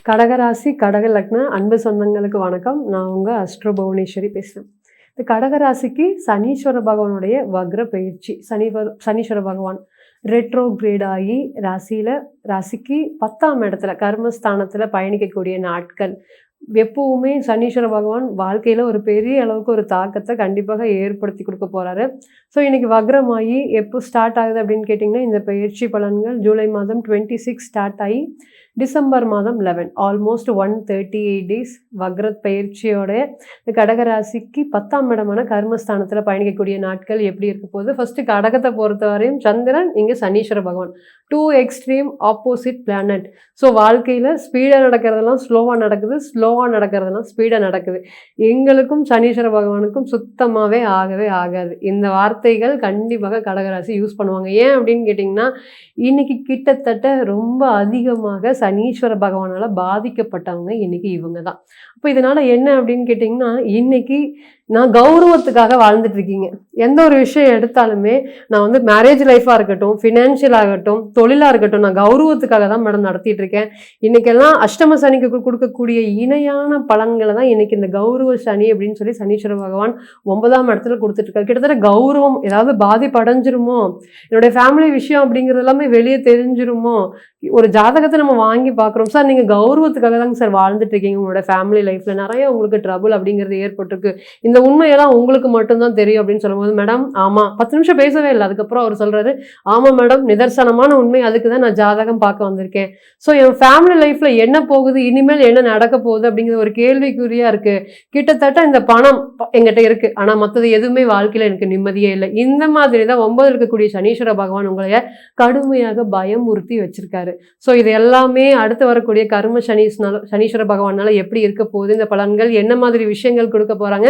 கடகராசி கடக லக்ன அன்பு சொந்தங்களுக்கு வணக்கம். நான் உங்க அஸ்ட்ரோ புவனேஸ்வரி பேசுகிறேன். இந்த கடகராசிக்கு சனீஸ்வர பகவானுடைய வக்ர பயிற்சி. சனீஸ்வர பகவான் ரெட்ரோகிரேட் ஆகி ராசிக்கு 10ஆம் இடத்துல கர்மஸ்தானத்தில் பயணிக்கக்கூடிய நாட்கள். எப்பவுமே சனீஸ்வர பகவான் வாழ்க்கையில் ஒரு பெரிய அளவுக்கு ஒரு தாக்கத்தை கண்டிப்பாக ஏற்படுத்தி கொடுக்க போகிறாரு. ஸோ இன்றைக்கி வக்ரமாகி எப்போ ஸ்டார்ட் ஆகுது அப்படின்னு கேட்டிங்கன்னா, இந்த பயிற்சி பலன்கள் ஜூலை மாதம் 26 ஸ்டார்ட் ஆகி டிசம்பர் மாதம் 11 ஆல்மோஸ்ட் 138 டேஸ் வக்ர பயிற்சியோட இந்த கடகராசிக்கு 10ஆம் இடமான கர்மஸ்தானத்தில் பயணிக்கக்கூடிய நாட்கள் எப்படி இருக்க போகுது. ஃபர்ஸ்ட் கடகத்தை பொறுத்தவரையும் சந்திரன் இங்கே சனீஸ்வர பகவான் 2 எக்ஸ்ட்ரீம் ஆப்போசிட் பிளானட். ஸோ வாழ்க்கையில் ஸ்பீடாக நடக்கிறதெல்லாம் ஸ்லோவாக நடக்குது, ஸ்லோவாக நடக்கிறதெல்லாம் ஸ்பீடாக நடக்குது. எங்களுக்கும் சனீஸ்வர பகவானுக்கும் சுத்தமாகவே ஆகவே ஆகாது. இந்த வார்த்தைகள் கண்டிப்பாக கடகராசி யூஸ் பண்ணுவாங்க. ஏன் அப்படின்னு கேட்டிங்கன்னா, இன்னைக்கு கிட்டத்தட்ட ரொம்ப அதிகமாக சனீஸ்வர பகவானால் பாதிக்கப்பட்டவங்க இன்னைக்கு இவங்க தான். அப்போ இதனால் என்ன அப்படின்னு கேட்டிங்கன்னா, இன்னைக்கு நான் கௌரவத்துக்காக வாழ்ந்துட்டு இருக்கீங்க. எந்த ஒரு விஷயம் எடுத்தாலுமே நான் வந்து மேரேஜ் லைஃபாக இருக்கட்டும், ஃபினான்ஷியல் ஆகட்டும், தொழிலாக இருக்கட்டும், நான் கௌரவத்துக்காக தான் மேடம் நடத்திட்டு இருக்கேன். இன்னைக்கெல்லாம் அஷ்டம சனிக்கு கொடுக்கக்கூடிய இணையான பலன்களை தான் இன்னைக்கு இந்த கௌரவ சனி அப்படின்னு சொல்லி சனீஸ்வர பகவான் 9ஆம் இடத்துல கொடுத்துட்ருக்காரு. கிட்டத்தட்ட கௌரவம் ஏதாவது பாதிப்படைஞ்சிருமோ, என்னுடைய ஃபேமிலி விஷயம் அப்படிங்கிறது எல்லாமே வெளியே தெரிஞ்சிருமோ. ஒரு ஜாதகத்தை நம்ம வாங்கி பார்க்குறோம், சார் நீங்கள் கௌரவத்துக்காக தாங்க சார் வாழ்ந்துட்டு இருக்கீங்க, உங்களோட ஃபேமிலி லைஃப்பில் நிறைய உங்களுக்கு ட்ரபுள் அப்படிங்கிறது ஏற்பட்டிருக்கு, இந்த உண்மையெல்லாம் உங்களுக்கு மட்டும்தான் தெரியும் அப்படின்னு சொல்லும்போது, மேடம் ஆமாம் 10 நிமிஷம் பேசவே இல்லை. அதுக்கப்புறம் அவர் சொல்கிறாரு, ஆமாம் மேடம் நிதர்சனமான உண்மை, அதுக்கு தான் நான் ஜாதகம் பார்க்க வந்திருக்கேன். ஸோ என் ஃபேமிலி லைஃப்பில் என்ன போகுது, இனிமேல் என்ன நடக்க போகுது அப்படிங்கிற ஒரு கேள்விக்குறியாக இருக்குது. கிட்டத்தட்ட இந்த பணம் எங்கிட்ட இருக்குது, ஆனால் மற்றது எதுவுமே வாழ்க்கையில் எனக்கு நிம்மதியே இல்லை. இந்த மாதிரி தான் 9 இருக்கக்கூடிய சனீஸ்வர பகவான் உங்களைய கடுமையாக பயமுறுத்தி வச்சிருக்காரு. ஸோ இது எல்லாமே அடுத்து வரக்கூடிய கர்ம சனீஸ்வர பகவானால எப்படி இருக்க போகுது, இந்த பலன்கள் என்ன மாதிரி விஷயங்கள் கொடுக்க போகிறாங்க.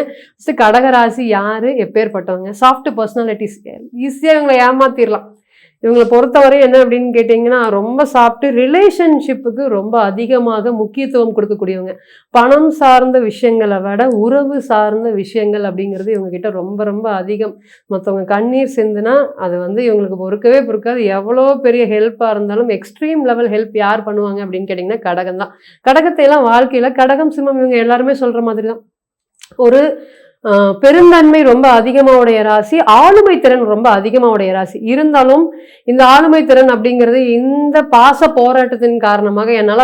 கடகராசி யாரு, எப்பேற்பட்டவங்க, சாஃப்ட் பர்சனாலிட்டிஸ், ஈஸியாக இவங்களை ஏமாத்திடலாம். இவங்களை பொறுத்தவரை என்ன அப்படின்னு கேட்டிங்கன்னா, ரொம்ப சாஃப்ட், ரிலேஷன்ஷிப்புக்கு ரொம்ப அதிகமாக முக்கியத்துவம் கொடுக்கக்கூடியவங்க. பணம் சார்ந்த விஷயங்களை விட உறவு சார்ந்த விஷயங்கள் அப்படிங்கிறது இவங்ககிட்ட ரொம்ப ரொம்ப அதிகம். மற்றவங்க கண்ணீர் சிந்துனா அது வந்து இவங்களுக்கு பொறுக்காது. எவ்வளோ பெரிய ஹெல்ப்பாக இருந்தாலும் எக்ஸ்ட்ரீம் லெவல் ஹெல்ப் யார் பண்ணுவாங்க அப்படின்னு கேட்டிங்கன்னா கடகம் தான். கடகத்தை எல்லாம் வாழ்க்கையில் கடகம் சிம்மம் இவங்க எல்லாருமே சொல்கிற மாதிரி தான். ஒரு பெருந்தன்மை ரொம்ப அதிகமாவுடைய ராசி, ஆளுமை திறன் ரொம்ப அதிகமாவுடைய ராசி. இருந்தாலும் இந்த ஆளுமை திறன் அப்படிங்கிறது இந்த பாச போராட்டத்தின் காரணமாக என்னால்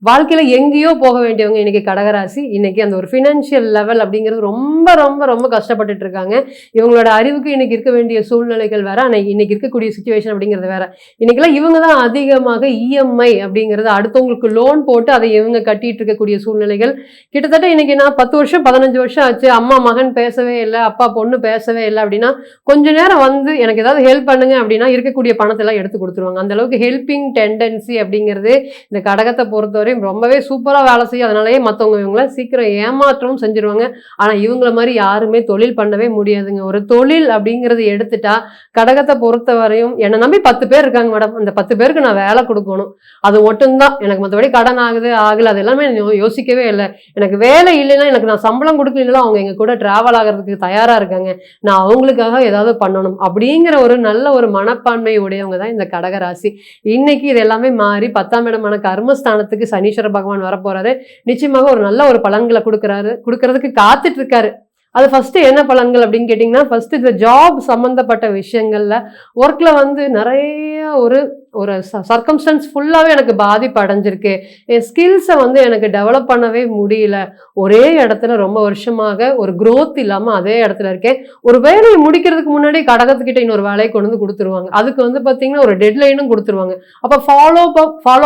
வாழ்க்கையில் எங்கேயோ போக வேண்டியவங்க இன்னைக்கு கடகராசி. இன்னைக்கு அந்த ஒரு ஃபினான்ஷியல் லெவல் அப்படிங்கிறது ரொம்ப ரொம்ப ரொம்ப கஷ்டப்பட்டுட்டு இருக்காங்க. இவங்களோட அறிவுக்கு இன்னைக்கு இருக்க வேண்டிய சூழ்நிலைகள் வேற, ஆனால் இன்னைக்கு இருக்கக்கூடிய சுச்சுவேஷன் அப்படிங்கிறது வேற. இன்னைக்கெல்லாம் இவங்க தான் அதிகமாக இஎம்ஐ அப்படிங்கிறது அடுத்தவங்களுக்கு லோன் போட்டு அதை இவங்க கட்டிட்டு இருக்கக்கூடிய சூழ்நிலைகள். கிட்டத்தட்ட இன்னைக்கு நான் 10 வருஷம் 15 வருஷம் ஆச்சு, அம்மா மகன் பேசவே இல்லை, அப்பா பொண்ணு பேசவே இல்லை அப்படின்னா கொஞ்ச நேரம் வந்து எனக்கு ஏதாவது ஹெல்ப் பண்ணுங்க அப்படின்னா இருக்கக்கூடிய பணத்தை எல்லாம் எடுத்து கொடுத்துருவாங்க. அந்த அளவுக்கு ஹெல்பிங் டெண்டன்சி அப்படிங்கிறது இந்த கடகத்தை பொறுத்தவரையும் ரொம்பவே சூப்பராக வேலை செய்யும். அதனாலேயே மற்றவங்க இவங்களை சீக்கிரம் ஏமாற்றவும் செஞ்சிருவாங்க. ஆனால் இவங்கள மாதிரி யாருமே தொழில் பண்ணவே முடியாதுங்க. ஒரு தொழில் அப்படிங்கிறது எடுத்துட்டா கடகத்தை பொறுத்தவரையும் என்னை நம்பி 10 பேர் இருக்காங்க மேடம், அந்த 10 பேருக்கு நான் வேலை கொடுக்கணும், அது மட்டும்தான் எனக்கு. மற்றபடி கடன் ஆகல அது எல்லாமே யோசிக்கவே இல்லை. எனக்கு வேலை இல்லைன்னா, எனக்கு நான் சம்பளம் கொடுக்கல, அவங்க எங்க கூட டிராவல் ஆகிறதுக்கு தயாரா இருக்காங்க, நான் அவங்களுக்காக ஏதாவது பண்ணணும் அப்படிங்கிற ஒரு நல்ல ஒரு மனப்பான்மை உடையவங்க தான் இந்த கடகராசி. இன்னைக்கு இது எல்லாமே மாறி 10ஆம் இடமான கர்மஸ்தானத்துக்கு சனீஸ்வர பகவான் வரப்போறாரு. நிச்சயமாக ஒரு நல்ல ஒரு பலன்களை கொடுக்கறதுக்கு காத்துட்டு இருக்காரு. அது ஃபர்ஸ்ட் என்ன பலன்கள் அப்படின்னு கேட்டிங்கன்னா, ஃபர்ஸ்ட் இந்த ஜாப் சம்மந்தப்பட்ட விஷயங்கள்ல ஒர்க்ல வந்து நிறைய ஒரு சர்க்கம்ஸ்டன்ஸ் ஃபுல்லாகவே எனக்கு பாதிப்பு அடைஞ்சிருக்கு. என் ஸ்கில்ஸை வந்து எனக்கு டெவலப் பண்ணவே முடியல. ஒரே இடத்துல ரொம்ப வருஷமாக ஒரு க்ரோத் இல்லாமல் அதே இடத்துல இருக்கேன். ஒரு வேலையை முடிக்கிறதுக்கு முன்னாடி கடகத்துக்கிட்ட இன்னொரு வேலையை கொண்டு வந்து கொடுத்துருவாங்க. அதுக்கு வந்து பார்த்தீங்கன்னா ஒரு டெட்லைனும் கொடுத்துருவாங்க. அப்போ ஃபாலோ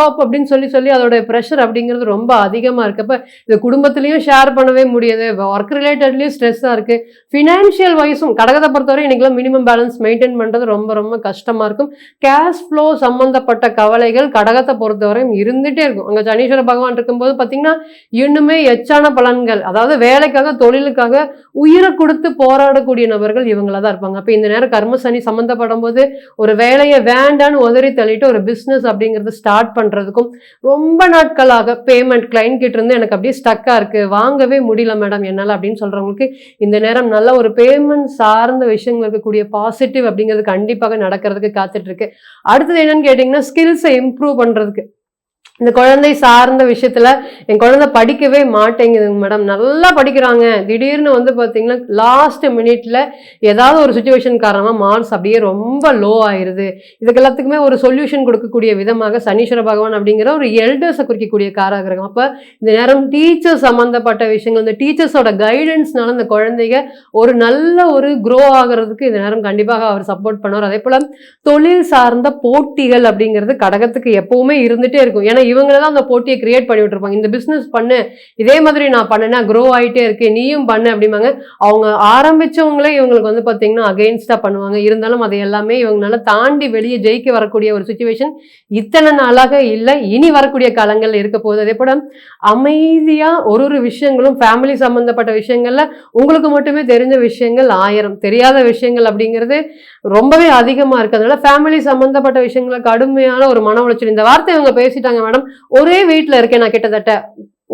அப் அப்படின்னு சொல்லி அதோட ப்ரெஷர் அப்படிங்கிறது ரொம்ப அதிகமாக இருக்குது. அப்போ இது குடும்பத்துலேயும் ஷேர் பண்ணவே முடியாது, ஒர்க் ரிலேட்டட்லேயும் ஸ்ட்ரெஸ்ஸாக இருக்குது. ஃபினான்ஷியல் வைஸும் கடகத்தை பொறுத்தவரை இன்றைக்கெல்லாம் மினிமம் பேலன்ஸ் மெயின்டைன் பண்ணுறது ரொம்ப ரொம்ப கஷ்டமாக இருக்கும். கேஷ் ஃப்ளோ சம்பந்தப்பட்ட கவலைகள் கடகத்தை பொறுத்தவரையும் இருந்துட்டே இருக்கும். அங்க சனீஸ்வர பகவான் இருக்கும்போது பாத்தீங்கன்னா இன்னுமே எச்சான பலன்கள், அதாவது வேலைக்காக தொழிலுக்காக உயிரை கொடுத்து போராடக்கூடிய நபர்கள் இவங்களா தான் இருப்பாங்க. அப்ப இந்த நேரம் கர்ம சனி சம்பந்தப்படும் போது ஒரு வேலையை வேண்டான்னு உதறி தள்ளிட்டு ஒரு பிசினஸ் அப்படிங்கறது ஸ்டார்ட் பண்றதுக்கும் ரொம்ப நாட்களாக பேமெண்ட் கிளைண்ட் கிட்ட இருந்து எனக்கு அப்படியே ஸ்டக்கா இருக்கு, வாங்கவே முடியல மேடம் என்னால அப்படின்னு சொல்றவங்களுக்கு இந்த நேரம் நல்ல ஒரு பேமெண்ட் சார்ந்த விஷயங்கள் இருக்கக்கூடிய பாசிட்டிவ் அப்படிங்கிறது கண்டிப்பாக நடக்கிறதுக்கு காத்துட்டு இருக்கு. அடுத்தது என்னன்னு கேட்டீங்கன்னா, ஸ்கில்ஸை இம்ப்ரூவ் பண்றதுக்கு இந்த குழந்தை சார்ந்த விஷயத்துல என் குழந்தை படிக்கவே மாட்டேங்குதுங்க மேடம், நல்லா படிக்கிறாங்க, திடீர்னு வந்து பாத்தீங்கன்னா லாஸ்ட் மினிட்ல ஏதாவது ஒரு சுச்சுவேஷன் காரணமா மார்க்ஸ் அப்படியே ரொம்ப லோ ஆயிருது. இதுக்கு எல்லாத்துக்குமே ஒரு சொல்யூஷன் கொடுக்கக்கூடிய விதமாக சனீஸ்வர பகவான் அப்படிங்கிற ஒரு எல்டர்ஸை குறிக்கக்கூடிய காரகிரகம். அப்ப இந்த நேரம் டீச்சர்ஸ் சம்பந்தப்பட்ட விஷயங்கள், இந்த டீச்சர்ஸோட கைடன்ஸ்னால இந்த குழந்தைங்க ஒரு நல்ல ஒரு க்ரோ ஆகிறதுக்கு இந்த நேரம் கண்டிப்பாக அவர் சப்போர்ட் பண்ணுவார். அதே போல தொழில் சார்ந்த போட்டிகள் அப்படிங்கிறது கடகத்துக்கு எப்பவுமே இருந்துட்டே இருக்கும். ஏன்னா இவங்க தான் அந்த போட்டியை கிரியேட் பண்ணி விட்டுருப்பாங்க. இந்த பிசினஸ் பண்ணு, இதே மாதிரி நான் பண்ணேன்னா க்ரோ ஆகிட்டே இருக்கு, நீயும் பண்ணு அப்படிம்பாங்க. அவங்க ஆரம்பிச்சவங்களே இவங்களுக்கு வந்து பார்த்தீங்கன்னா அகெயின்ஸ்டா பண்ணுவாங்க. இருந்தாலும் அதை எல்லாமே இவங்களால தாண்டி வெளியே ஜெயிக்க வரக்கூடிய ஒரு சுச்சுவேஷன் இத்தனை நாளாக இல்லை, இனி வரக்கூடிய காலங்கள்ல இருக்க போகுது. அதே போல அமைதியா ஒரு விஷயங்களும் ஃபேமிலி சம்பந்தப்பட்ட விஷயங்கள்ல உங்களுக்கு மட்டுமே தெரிஞ்ச விஷயங்கள் 1000, தெரியாத விஷயங்கள் அப்படிங்கிறது ரொம்பவே அதிகமா இருக்கு. அதனால ஃபேமிலி சம்பந்தப்பட்ட விஷயங்கள கடுமையான ஒரு மன உளைச்சல். இந்த வார்த்தை இவங்க பேசிட்டாங்க மேடம், ஒரே வீட்டுல இருக்கேன் நான் கிட்டத்தட்ட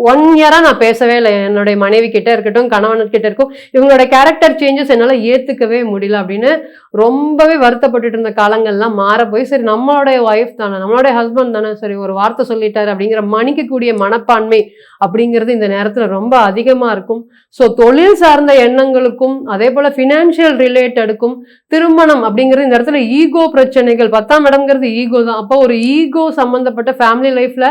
1 இயரா நான் பேசவே இல்லை. என்னுடைய மனைவி கிட்ட இருக்கட்டும், கணவன் கிட்ட இருக்கும், இவங்களோட கேரக்டர் சேஞ்சஸ் என்னால ஏத்துக்கவே முடியல அப்படின்னு ரொம்பவே வருத்தப்பட்டுட்டு இருந்த காலங்கள்லாம் மாற போய், சரி நம்மளுடைய ஒய்ஃப் தானே, நம்மளுடைய ஹஸ்பண்ட் தானே, சரி ஒரு வார்த்தை சொல்லிட்டாரு அப்படிங்கிற மன்னிக்கக்கூடிய மனப்பான்மை அப்படிங்கிறது இந்த நேரத்துல ரொம்ப அதிகமா இருக்கும். ஸோ தொழில் சார்ந்த எண்ணங்களுக்கும் அதே போல ஃபினான்ஷியல் ரிலேட்டடுக்கும் திருமணம் அப்படிங்கிறது இந்த இடத்துல ஈகோ பிரச்சனைகள், 10ஆம் இடம்ங்கிறது ஈகோ தான். அப்போ ஒரு ஈகோ சம்பந்தப்பட்ட ஃபேமிலி லைஃப்ல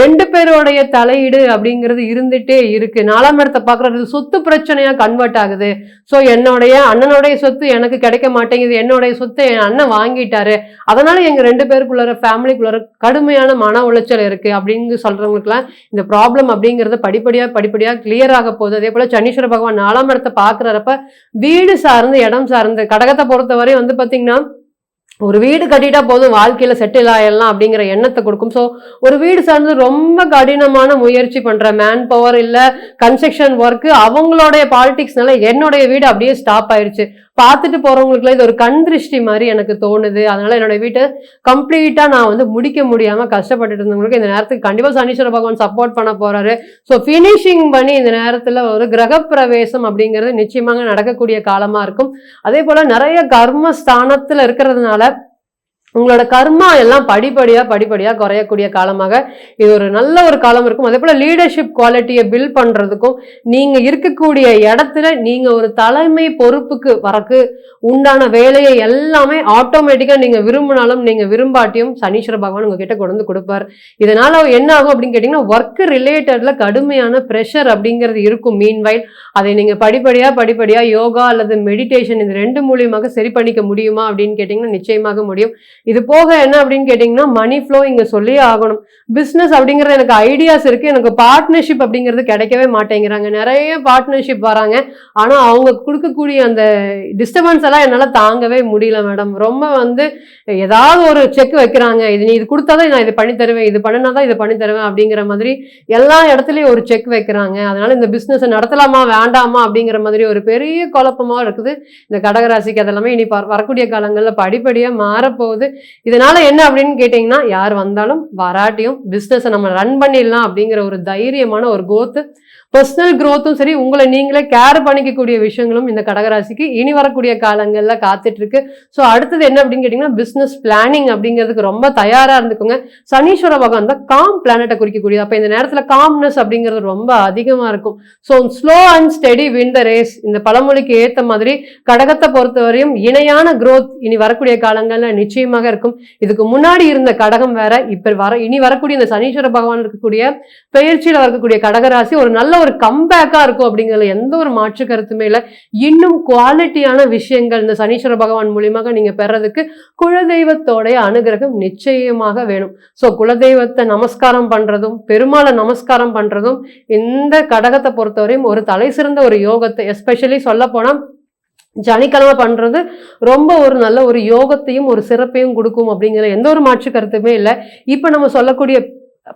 2 பேருடைய தலையீடு அப்படிங்கிறது இருந்துட்டே இருக்கு. 4ஆம் இடத்தை பார்க்கறது சொத்து பிரச்சனையா கன்வெர்ட் ஆகுது. ஸோ என்னுடைய அண்ணனுடைய சொத்து எனக்கு கிடைக்க மாட்டேங்குது, என்னுடைய சொத்தை என் அண்ணன் வாங்கிட்டாரு, அதனால எங்க 2 பேருக்குள்ளார ஃபேமிலிக்குள்ளார கடுமையான மன உளைச்சல் இருக்கு அப்படின்னு சொல்றவங்களுக்குலாம் இந்த ப்ராப்ளம் அப்படிங்கிறது படிப்படியா கிளியர் ஆக போகுது. அதே போல சனீஸ்வர பகவான் 4ஆம் இடத்தை பார்க்கறப்ப வீடு சார்ந்து இடம் சார்ந்து கடகத்தை பொறுத்தவரை வந்து பாத்தீங்கன்னா ஒரு வீடு கட்டிட்டா போதும், வாழ்க்கையில செட்டில் ஆயிடலாம் அப்படிங்கிற எண்ணத்தை கொடுக்கும். ஸோ ஒரு வீடு சார்ந்து ரொம்ப கடினமான முயற்சி பண்ற மேன் பவர் இல்ல கன்ஸ்ட்ரக்ஷன் ஒர்க், அவங்களுடைய பாலிடிக்ஸ்னால என்னுடைய வீடு அப்படியே ஸ்டாப் ஆயிடுச்சு. பார்த்துட்டு போறவங்களுக்குலாம் இது ஒரு கண் திருஷ்டி மாதிரி எனக்கு தோணுது. அதனால என்னோட வீட்டை கம்ப்ளீட்டா நான் வந்து முடிக்க முடியாம கஷ்டப்பட்டுட்டு இருந்தவங்களுக்கு இந்த நேரத்துக்கு கண்டிப்பா சனீஸ்வர பகவான் சப்போர்ட் பண்ண போறாரு. ஸோ ஃபினிஷிங் பண்ணி இந்த நேரத்துல ஒரு கிரக பிரவேசம் அப்படிங்கிறது நிச்சயமாக நடக்கக்கூடிய காலமா இருக்கும். அதே போல நிறைய கர்ம ஸ்தானத்துல இருக்கிறதுனால உங்களோட கர்மா எல்லாம் படிப்படியா குறையக்கூடிய காலமாக இது ஒரு நல்ல ஒரு காலம் இருக்கும். அதே போல லீடர்ஷிப் குவாலிட்டியை பில்ட் பண்றதுக்கும் நீங்க இருக்கக்கூடிய இடத்துல நீங்க ஒரு தலைமை பொறுப்புக்கு வரக்கு உண்டான வேலையை எல்லாமே ஆட்டோமேட்டிக்கா நீங்க விரும்பினாலும் நீங்க விரும்பாட்டியும் சனீஸ்வர பகவான் உங்ககிட்ட கொண்டு வந்து கொடுப்பார். இதனால என்ன ஆகும் அப்படின்னு கேட்டீங்கன்னா ஒர்க் ரிலேட்டட்ல கடுமையான ப்ரெஷர் அப்படிங்கிறது இருக்கும். மீன்வைல் அதை நீங்க படிப்படியா யோகா அல்லது மெடிடேஷன் இந்த 2 மூலியமாக சரி பண்ணிக்க முடியுமா அப்படின்னு கேட்டீங்கன்னா நிச்சயமாக முடியும். இது போக என்ன அப்படின்னு கேட்டீங்கன்னா மணி ஃப்ளோ இங்க சொல்லியே ஆகணும். பிசினஸ் அப்படிங்கிறது எனக்கு ஐடியாஸ் இருக்கு, எனக்கு பார்ட்னர்ஷிப் அப்படிங்கிறது கிடைக்கவே மாட்டேங்கிறாங்க. நிறைய பார்ட்னர்ஷிப் வராங்க, ஆனா அவங்க கொடுக்கக்கூடிய அந்த டிஸ்டர்பன்ஸ் எல்லாம் என்னால தாங்கவே முடியல மேடம். ரொம்ப வந்து ஏதாவது ஒரு செக் வைக்கிறாங்க, இது நீ இது கொடுத்தாதான் நான் இது பண்ணி தருவேன், இது பண்ணினாதான் இது பண்ணி தருவேன் அப்படிங்கிற மாதிரி எல்லா இடத்துலயும் ஒரு செக் வைக்கிறாங்க. அதனால இந்த பிசினஸ் நடத்தலாமா வேண்டாமா அப்படிங்கிற மாதிரி ஒரு பெரிய குழப்பமா இருக்குது இந்த கடகராசிக்கு. அதெல்லாமே இனி வரக்கூடிய காலங்கள்ல படிப்படியா மாறப்போகுது. இதனால என்ன அப்படின்னு கேட்டீங்கன்னா யார் வந்தாலும் வராட்டியும் பிசினஸை நம்ம ரன் பண்ணிடலாம் அப்படிங்கிற ஒரு தைரியமான ஒரு கோத்து, பர்சனல் growthம் சரி, உங்களை நீங்களே கேர் பண்ணிக்கக்கூடிய விஷயங்களும் இந்த கடகராசிக்கு இனி வரக்கூடிய காலங்கள்ல காத்துட்டு இருக்கு. ஸோ அடுத்தது என்ன அப்படின்னு கேட்டீங்கன்னா பிசினஸ் பிளானிங் அப்படிங்கிறதுக்கு ரொம்ப தயாரா இருந்துக்கோங்க. சனீஸ்வர பகவான் தான் காம் பிளானட்டை குறிக்கக்கூடியது. அப்ப இந்த நேரத்துல காம்னஸ் அப்படிங்கிறது ரொம்ப அதிகமா இருக்கும். So slow and steady win the race, இந்த பழமொழிக்கு ஏத்த மாதிரி கடகத்தை பொறுத்தவரையும் இணையான growth இனி வரக்கூடிய காலங்கள்ல நிச்சயமாக இருக்கும். இதுக்கு முன்னாடி இருந்த கடகம் வேற, இப்ப இனி வரக்கூடிய இந்த சனீஸ்வர பகவான் இருக்கக்கூடிய பெயர்ச்சியில வரக்கூடிய கடகராசி ஒரு நல்ல ஒரு கம்பேக்கா இருக்கும் அப்படிங்கிறதுல எந்த ஒரு மாற்று கருத்துமே இல்லை. இன்னும் குவாலிட்டியான விஷயங்கள் இந்த சனீஸ்வர பகவான் மூலியமாக நீங்க பெறதுக்கு குலதெய்வத்தோடைய அனுகிரகம் நிச்சயமாக வேணும். ஸோ குலதெய்வத்தை நமஸ்காரம் பண்றதும் பெருமாளை நமஸ்காரம் பண்றதும் இந்த கடகத்தை பொறுத்தவரையும் ஒரு தலை சிறந்த ஒரு யோகத்தை, எஸ்பெஷலி சொல்ல போனா சனிக்கிழமை பண்றது ரொம்ப ஒரு நல்ல ஒரு யோகத்தையும் ஒரு சிறப்பையும் கொடுக்கும் அப்படிங்கிற எந்த ஒரு மாற்று கருத்துமே இல்லை. இப்ப நம்ம சொல்லக்கூடிய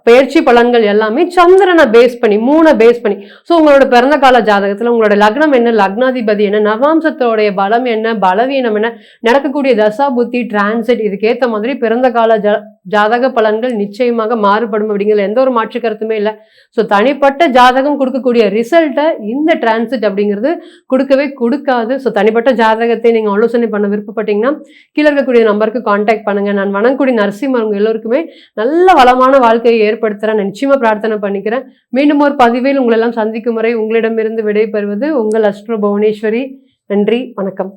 பயிற்சி பலன்கள் எல்லாமே சந்திரனை பேஸ் பண்ணி 3 பேஸ் பண்ணி. ஸோ உங்களோட பிறந்த கால ஜாதகத்துல உங்களோட லக்னம் என்ன, லக்னாதிபதி என்ன, நவாம்சத்தோடைய பலம் என்ன, பலவீனம் என்ன, நடக்கக்கூடிய தசா புத்தி டிரான்சிட், இதுக்கேற்ற மாதிரி பிறந்த கால ஜாதக பலன்கள் நிச்சயமாக மாறுபடும் அப்படிங்கிறது எந்த ஒரு மாற்று கருத்துமே இல்லை. ஸோ தனிப்பட்ட ஜாதகம் கொடுக்கக்கூடிய ரிசல்ட்டை இந்த டிரான்சிட் அப்படிங்கிறது கொடுக்கவே கொடுக்காது. ஸோ தனிப்பட்ட ஜாதகத்தை நீங்கள் ஆலோசனை பண்ண விருப்பப்பட்டீங்கன்னா கீழே இருக்கக்கூடிய நம்பருக்கு காண்டாக்ட் பண்ணுங்க. நான் வணங்கக்கூடிய நரசிம்மர் உங்க எல்லோருக்குமே நல்ல வளமான வாழ்க்கையை ஏற்படுத்துகிறேன். நான் நிச்சயமா பிரார்த்தனை பண்ணிக்கிறேன். மீண்டும் ஒரு பதிவில் உங்களெல்லாம் சந்திக்கும் வரை உங்களிடமிருந்து விடைபெறுவது உங்கள் அஸ்ட்ரோ புவனேஸ்வரி. நன்றி, வணக்கம்.